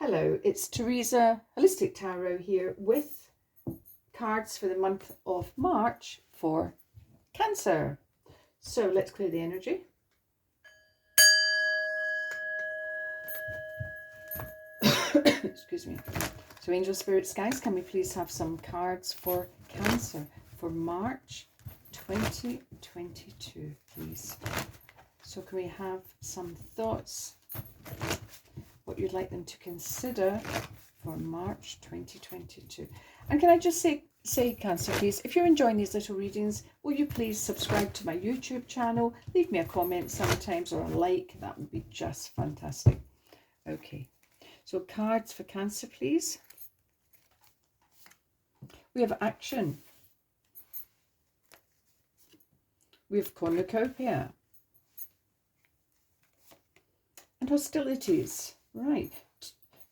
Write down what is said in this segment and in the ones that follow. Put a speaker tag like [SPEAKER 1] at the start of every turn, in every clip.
[SPEAKER 1] Hello, it's Theresa Holistic Tarot here with cards for the month of March for Cancer. So let's clear the energy. Excuse me. So angel spirits, guys, can we please have some cards for Cancer for March 2022, please? So can we have some thoughts, what you'd like them to consider for March 2022? And can I just say Cancer, please, if you're enjoying these little readings, will you please subscribe to my YouTube channel, leave me a comment sometimes or a like, that would be just fantastic. Okay, so cards for Cancer, please. We have action, we have cornucopia and hostilities. Right,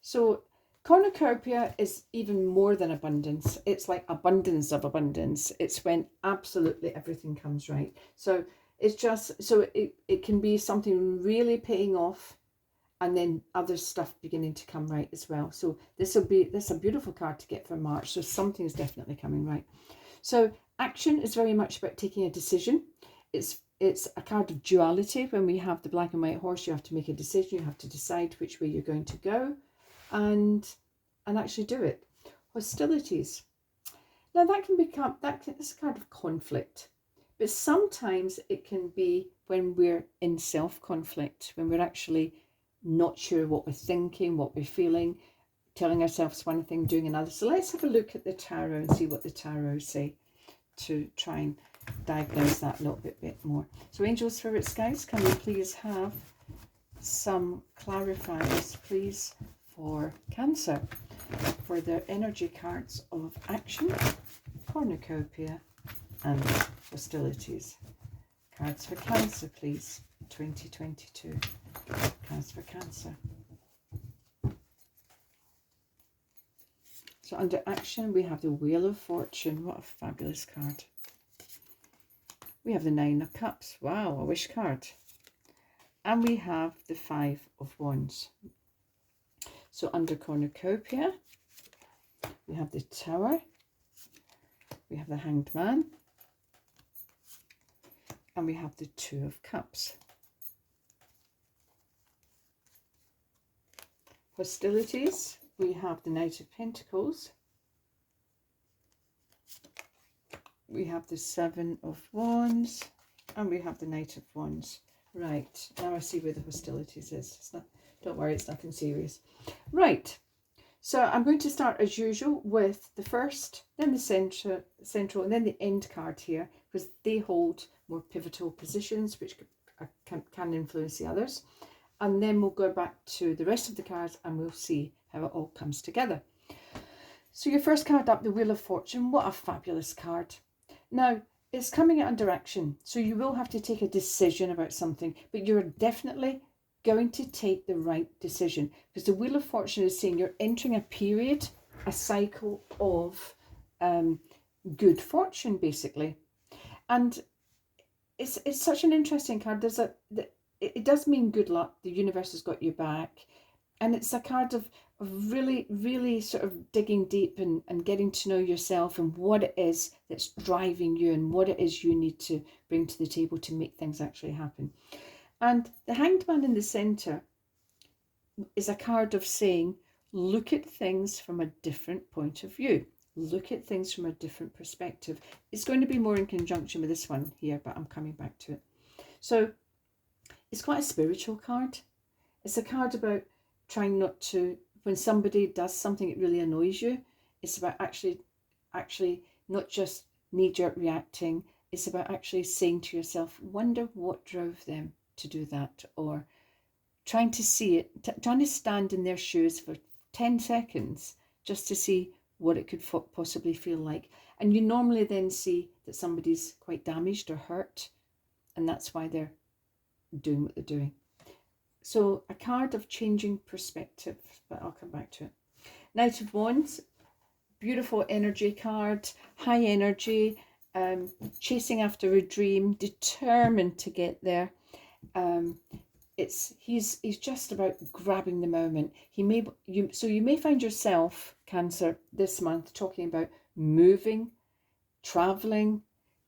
[SPEAKER 1] so cornucopia is even more than abundance. It's like abundance of abundance. It's when absolutely everything comes right. So it's just, so it can be something really paying off and then other stuff beginning to come right as well. So this is a beautiful card to get for March. So something is definitely coming right. So action is very much about taking a decision. It's a card of duality. When we have the black and white horse, you have to make a decision. You have to decide which way you're going to go and actually do it. Hostilities. Now that can become, it's a card of conflict. But sometimes it can be when we're in self-conflict, when we're actually not sure what we're thinking, what we're feeling, telling ourselves one thing, doing another. So let's have a look at the tarot and see what the tarot say to try and diagnose that a little bit more. So angel spirits, guys, can we please have some clarifiers, please, for Cancer, for their energy cards of action, cornucopia and hostilities. Cards for Cancer, please, 2022. Cards for Cancer. So under action, we have the Wheel of Fortune. What a fabulous card. We have the Nine of Cups. Wow, a wish card. And we have the Five of Wands. So under cornucopia, we have the Tower. We have the Hanged Man. And we have the Two of Cups. Hostilities, we have the Knight of Pentacles. We have the Seven of Wands. And we have the Knight of Wands. Right, now I see where the hostilities is. It's not, don't worry, it's nothing serious. Right, so I'm going to start as usual with the first, then the central, and then the end card here, because they hold more pivotal positions, which can influence the others. And then we'll go back to the rest of the cards and we'll see how it all comes together. So your first card up, the Wheel of Fortune. What a fabulous card. Now, it's coming under action, so you will have to take a decision about something, but you're definitely going to take the right decision, because the Wheel of Fortune is saying you're entering a period, a cycle of good fortune, basically. And it's such an interesting card. It does mean good luck. The universe has got your back. And it's a card of really, really sort of digging deep and getting to know yourself and what it is that's driving you and what it is you need to bring to the table to make things actually happen. And the Hanged Man in the centre is a card of saying, look at things from a different point of view. Look at things from a different perspective. It's going to be more in conjunction with this one here, but I'm coming back to it. So it's quite a spiritual card. It's a card about trying not to, when somebody does something that really annoys you, it's about actually not just knee-jerk reacting. It's about actually saying to yourself, wonder what drove them to do that, or trying to see it, trying to stand in their shoes for 10 seconds just to see what it could possibly feel like. And you normally then see that somebody's quite damaged or hurt, and that's why they're doing what they're doing. So a card of changing perspective, but I'll come back to it. Knight of Wands, beautiful energy card, high energy, chasing after a dream, determined to get there. he's just about grabbing the moment. You may find yourself, Cancer, this month talking about moving, traveling,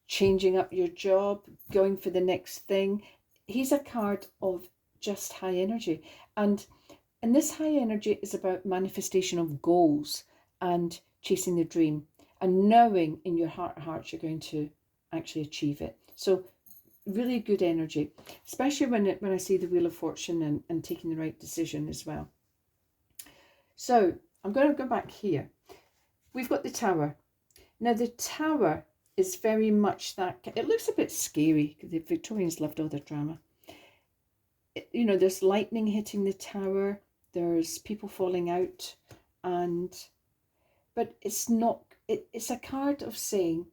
[SPEAKER 1] changing up your job, going for the next thing. He's a card of just high energy, and this high energy is about manifestation of goals and chasing the dream and knowing in your heart of hearts you're going to actually achieve it. So really good energy, especially when I see the Wheel of Fortune and taking the right decision as well. So I'm going to go back here. We've got the Tower. Now the Tower is very much that, it looks a bit scary because the Victorians loved all their drama. You know, there's lightning hitting the Tower, there's people falling out, but it's not, it's a card of saying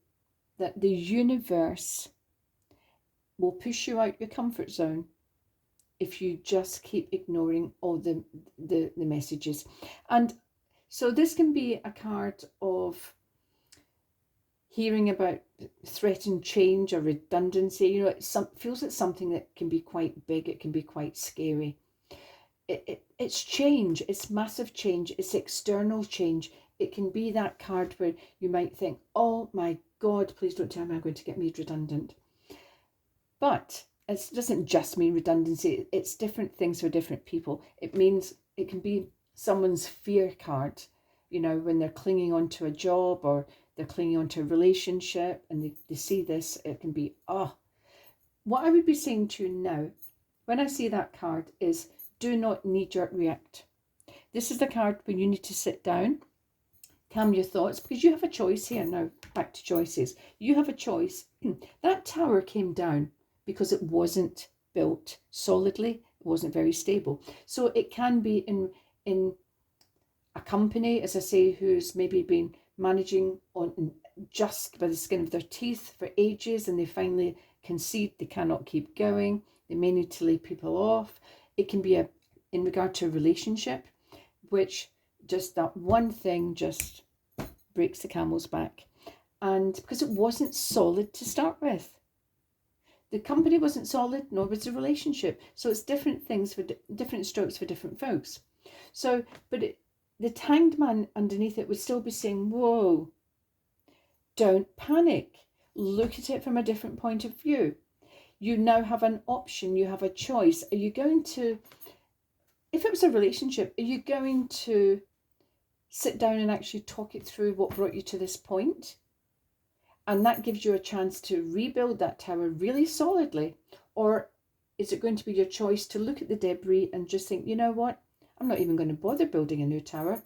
[SPEAKER 1] that the universe will push you out your comfort zone if you just keep ignoring all the messages. And so this can be a card of hearing about threatened change or redundancy. You know, it feels like something that can be quite big, it can be quite scary. It's change, it's massive change, it's external change. It can be that card where you might think, oh my God, please don't tell me I'm going to get made redundant. But it doesn't just mean redundancy, it's different things for different people. It means it can be someone's fear card, you know, when they're clinging onto a job or they're clinging onto a relationship and they see this, it can be, What I would be saying to you now, when I see that card, is do not knee-jerk react. This is the card when you need to sit down, calm your thoughts, because you have a choice here. Now, back to choices. You have a choice. That Tower came down because it wasn't built solidly, it wasn't very stable. So it can be in a company, as I say, who's maybe been managing on just by the skin of their teeth for ages, and they finally concede they cannot keep going. They may need to lay people off. It can be in regard to a relationship, which just that one thing just breaks the camel's back. And because it wasn't solid to start with. The company wasn't solid, nor was the relationship. So it's different things for different strokes for different folks. So, but the Hanged Man underneath it would still be saying, whoa, don't panic. Look at it from a different point of view. You now have an option. You have a choice. Are you going to, if it was a relationship, are you going to sit down and actually talk it through what brought you to this point? And that gives you a chance to rebuild that tower really solidly. Or is it going to be your choice to look at the debris and just think, you know what? I'm not even going to bother building a new tower.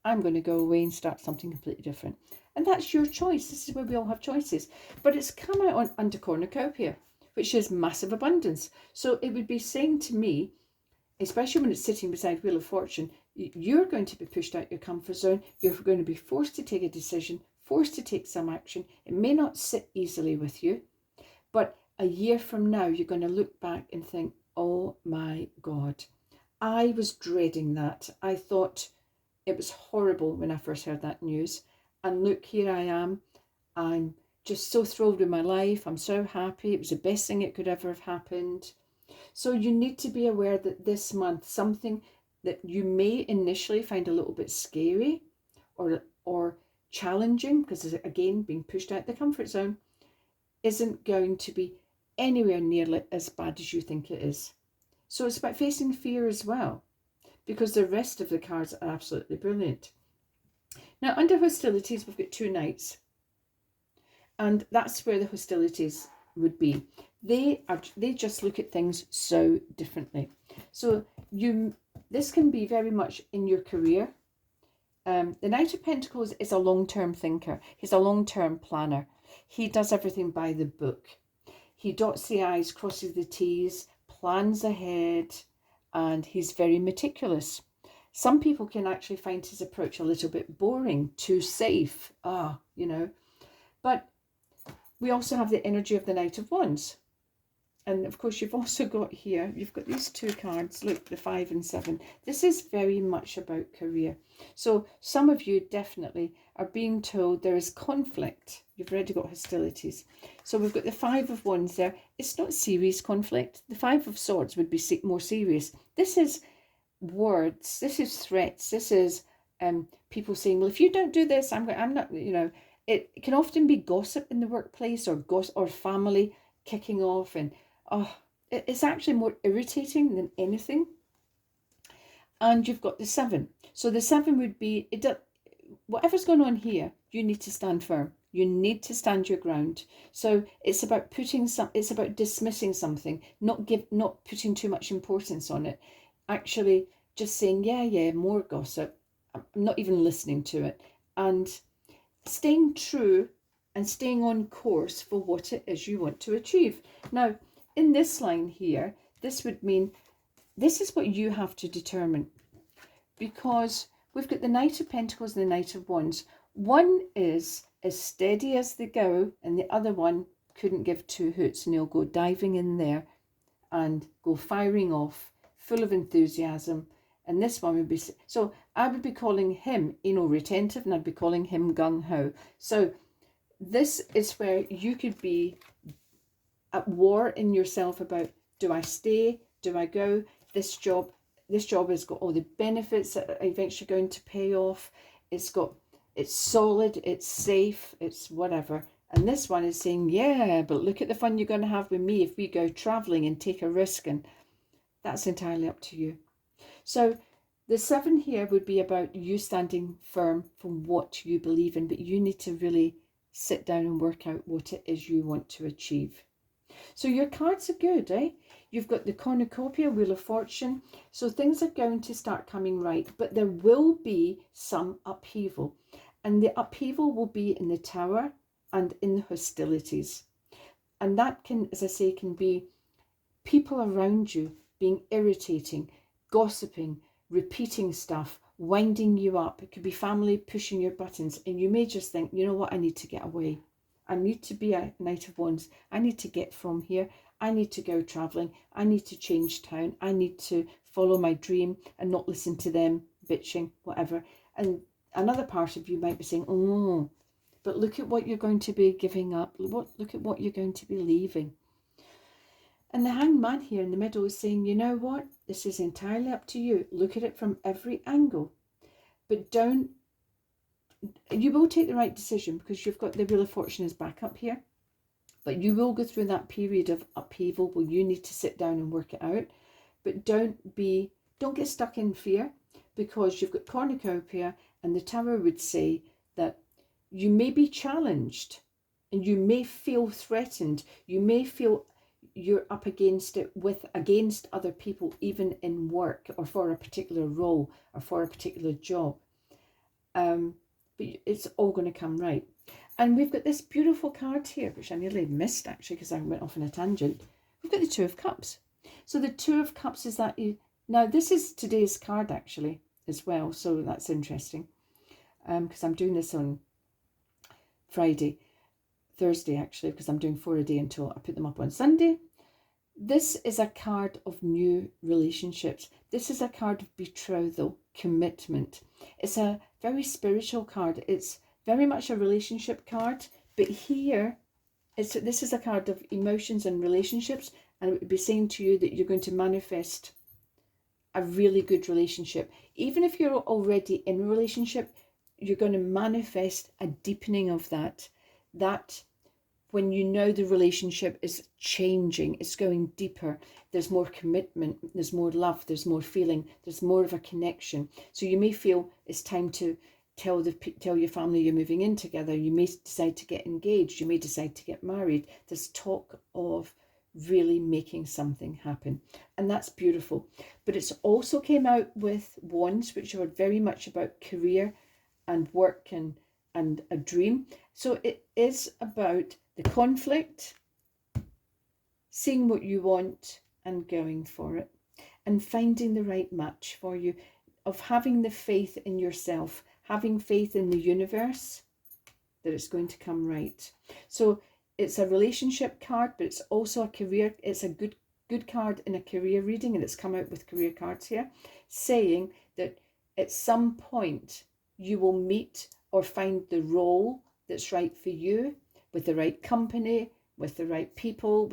[SPEAKER 1] I'm going to go away and start something completely different. And that's your choice. This is where we all have choices. But it's come out under cornucopia, which is massive abundance. So it would be saying to me, especially when it's sitting beside Wheel of Fortune, you're going to be pushed out your comfort zone. You're going to be forced to take a decision, forced to take some action. It may not sit easily with you, but a year from now, you're going to look back and think, oh my God, I was dreading that. I thought it was horrible when I first heard that news. And look, here I am. I'm just so thrilled with my life. I'm so happy. It was the best thing that could ever have happened. So you need to be aware that this month, something that you may initially find a little bit scary or challenging, because again, being pushed out the comfort zone, isn't going to be anywhere near as bad as you think it is. So it's about facing fear as well, because the rest of the cards are absolutely brilliant. Now, under hostilities, we've got two knights, and that's where the hostilities would be. They just look at things so differently. So this can be very much in your career. The Knight of Pentacles is a long-term thinker. He's a long-term planner. He does everything by the book. He dots the I's, crosses the T's, plans ahead, and he's very meticulous. Some people can actually find his approach a little bit boring, too safe, you know. But we also have the energy of the Knight of Wands. And of course, you've also got here, you've got these two cards, look, the 5 and 7. This is very much about career. So some of you definitely are being told there is conflict. You've already got hostilities. So we've got the 5 of Wands there. It's not serious conflict. The 5 of Swords would be more serious. This is words. This is threats. This is people saying, well, if you don't do this, I'm not, you know. It can often be gossip in the workplace, or family kicking off, and it's actually more irritating than anything. And you've got the 7. So the 7 would be, whatever's going on here, you need to stand firm. You need to stand your ground. So it's about it's about dismissing something, not putting too much importance on it. Actually just saying, yeah, more gossip. I'm not even listening to it. And staying true and staying on course for what it is you want to achieve. Now, in this line here, this would mean this is what you have to determine, because we've got the Knight of Pentacles and the Knight of Wands. One is as steady as they go, and the other one couldn't give two hoots, and he'll go diving in there and go firing off, full of enthusiasm. And this one would be, so I would be calling him, retentive, and I'd be calling him gung-ho. So this is where you could be at war in yourself about, do I stay? Do I go? This job has got all the benefits that are eventually going to pay off. It's solid, it's safe, it's whatever. And this one is saying, yeah, but look at the fun you're going to have with me if we go traveling and take a risk. And that's entirely up to you. So the 7 here would be about you standing firm for what you believe in, but you need to really sit down and work out what it is you want to achieve. So your cards are good, eh? You've got the cornucopia, Wheel of Fortune. So things are going to start coming right, but there will be some upheaval. And the upheaval will be in the Tower and in the hostilities. And that can, as I say, can be people around you being irritating, gossiping, repeating stuff, winding you up. It could be family pushing your buttons, and you may just think, you know what, I need to get away. I need to be a Knight of Wands. I need to get from here. I need to go traveling. I need to change town. I need to follow my dream and not listen to them bitching, whatever. And another part of you might be saying, oh, but look at what you're going to be giving up. Look at what you're going to be leaving. And the Hanged Man here in the middle is saying, you know what? This is entirely up to you. Look at it from every angle. But you will take the right decision, because you've got the Wheel of Fortune is back up here. But you will go through that period of upheaval where you need to sit down and work it out. But don't get stuck in fear, because you've got cornucopia, and the Tower would say that you may be challenged and you may feel threatened. You may feel you're up against it against other people, even in work or for a particular role or for a particular job. But it's all going to come right. And we've got this beautiful card here, which I nearly missed actually because I went off on a tangent. We've got the Two of Cups. So the Two of Cups is that now this is today's card actually as well. So that's interesting, because I'm doing this on Thursday actually, because I'm doing 4 a day until I put them up on Sunday. This is a card of new relationships. This is a card of betrothal, commitment. It's a very spiritual card. It's very much a relationship card, but here this is a card of emotions and relationships, and it would be saying to you that you're going to manifest a really good relationship. Even if you're already in a relationship, you're going to manifest a deepening of that when you know the relationship is changing, it's going deeper, there's more commitment, there's more love, there's more feeling, there's more of a connection. So you may feel it's time to tell your family you're moving in together. You may decide to get engaged. You may decide to get married. There's talk of really making something happen, and that's beautiful. But it's also came out with Wands, which are very much about career and work and a dream. So it is about the conflict, seeing what you want and going for it, and finding the right match for you, of having the faith in yourself, having faith in the universe that it's going to come right. So it's a relationship card, but it's also a career. It's a good card in a career reading, and it's come out with career cards here, saying that at some point you will meet or find the role that's right for you, with the right company, with the right people,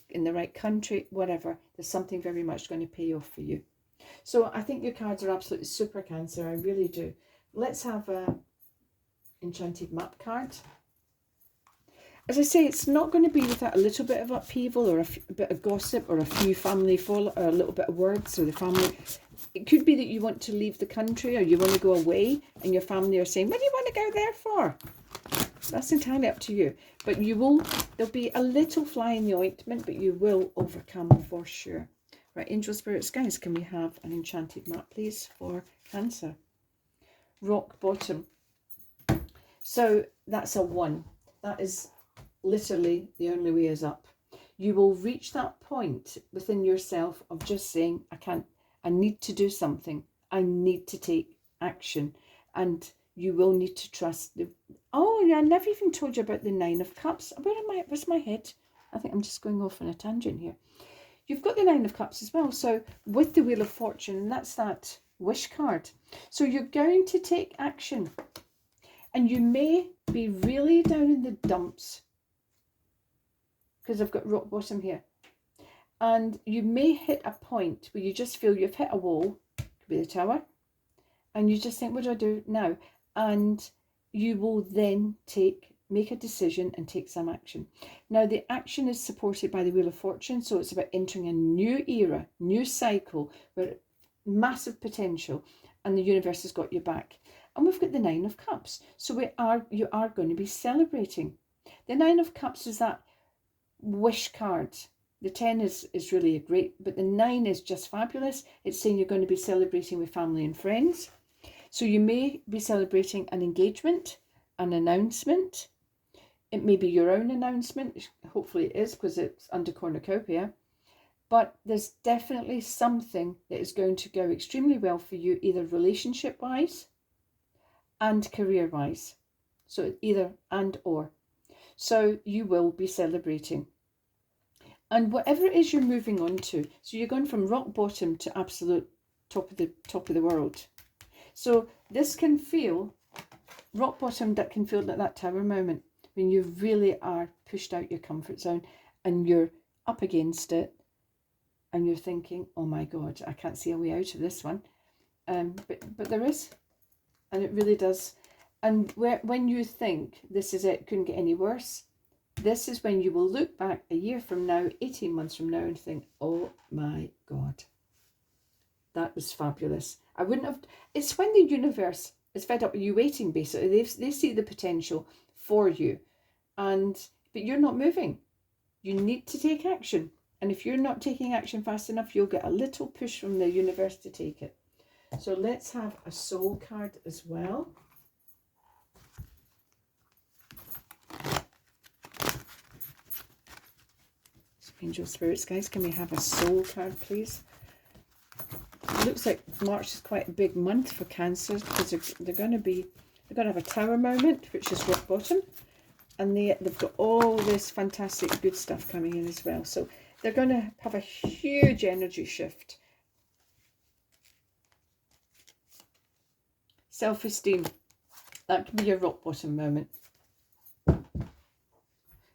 [SPEAKER 1] in the right country, whatever. There's something very much going to pay off for you. So I think your cards are absolutely super, Cancer. I really do. Let's have a enchanted map card. As I say, it's not going to be without a little bit of upheaval or a bit of gossip or a few family or a little bit of words or the family. It could be that you want to leave the country or you want to go away and your family are saying, what do you want to go there for? That's entirely up to you. But there'll be a little fly in the ointment, but you will overcome for sure. Right, angel spirits, guys, can we have an enchanted map, please, for Cancer? Rock bottom. So that's a 1. That is literally the only way is up. You will reach that point within yourself of just saying, I need to do something. I need to take action. And you will need to trust oh yeah, I never even told you about the 9 of Cups. Where's my head? I think I'm just going off on a tangent here. You've got the 9 of Cups as well. So with the Wheel of Fortune, and that's that wish card. So you're going to take action. And you may be really down in the dumps, because I've got rock bottom here. And you may hit a point where you just feel you've hit a wall, could be the Tower, and you just think, what do I do now? And you will then make a decision and take some action. Now, the action is supported by the Wheel of Fortune, so it's about entering a new era, new cycle, where massive potential, and the universe has got your back. And we've got the 9 of Cups, so you are going to be celebrating. The 9 of Cups is that wish card. The 10 is really great, but the 9 is just fabulous. It's saying you're going to be celebrating with family and friends. So you may be celebrating an engagement, an announcement. It may be your own announcement. Hopefully it is, because it's under cornucopia. But there's definitely something that is going to go extremely well for you, either relationship-wise and career-wise. So either and or. So you will be celebrating. And whatever it is you're moving on to, so you're going from rock bottom to absolute top of the world. So this can feel, rock bottom, that can feel like that Tower moment, when you really are pushed out your comfort zone and you're up against it and you're thinking, oh my God, I can't see a way out of this one. But there is, and it really does. And when you think this is it, couldn't get any worse, this is when you will look back a year from now, 18 months from now, and think, oh my God, that was fabulous. I wouldn't have, it's when the universe is fed up with you waiting, basically. They see the potential for you, but you're not moving. You need to take action. And if you're not taking action fast enough, you'll get a little push from the universe to take it. So let's have a soul card as well. Angel spirits, guys, can we have a soul card, please? It looks like March is quite a big month for Cancers, because they're going to have a Tower moment, which is rock bottom, and they've got all this fantastic good stuff coming in as well. So they're going to have a huge energy shift. Self-esteem, that can be your rock bottom moment.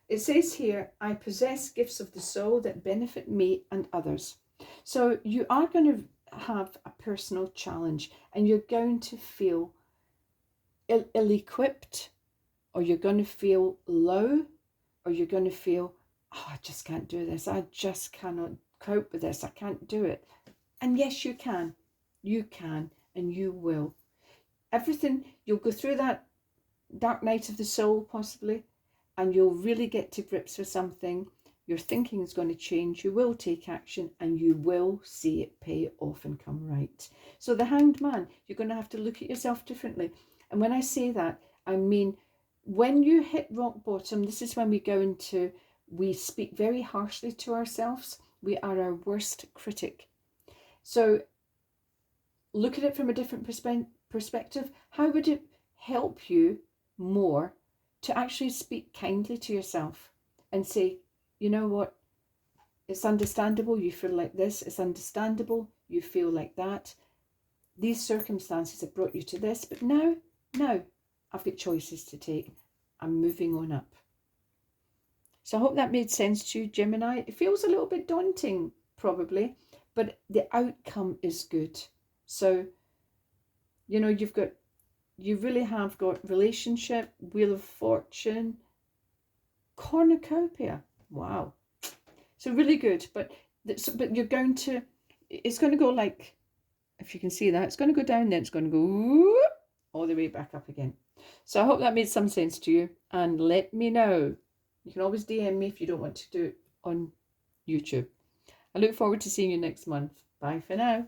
[SPEAKER 1] It says here, I possess gifts of the soul that benefit me and others. So you are going to have a personal challenge, and you're going to feel ill-equipped, or you're going to feel low, or you're going to feel, oh, I just can't do this. I just cannot cope with this. I can't do it. And yes, you can. You can, and you will. Everything, you'll go through that dark night of the soul, possibly, and you'll really get to grips with something. Your thinking is going to change. You will take action, and you will see it pay off and come right. So the Hanged Man, you're going to have to look at yourself differently. And when I say that, I mean, when you hit rock bottom, this is when we speak very harshly to ourselves. We are our worst critic. So look at it from a different perspective. How would it help you more to actually speak kindly to yourself? and say, you know what, it's understandable you feel like this, it's understandable you feel like that. These circumstances have brought you to this, but now I've got choices to take. I'm moving on up. So I hope that made sense to you, Gemini. It feels a little bit daunting, probably, but the outcome is good. So, you know, you really have got relationship, Wheel of Fortune, cornucopia. Wow. So really good, but you're going to, it's going to go like, if you can see that, it's going to go down, then it's going to go all the way back up again. So I hope that made some sense to you, and let me know. You can always DM me if you don't want to do it on YouTube. I look forward to seeing you next month. Bye for now.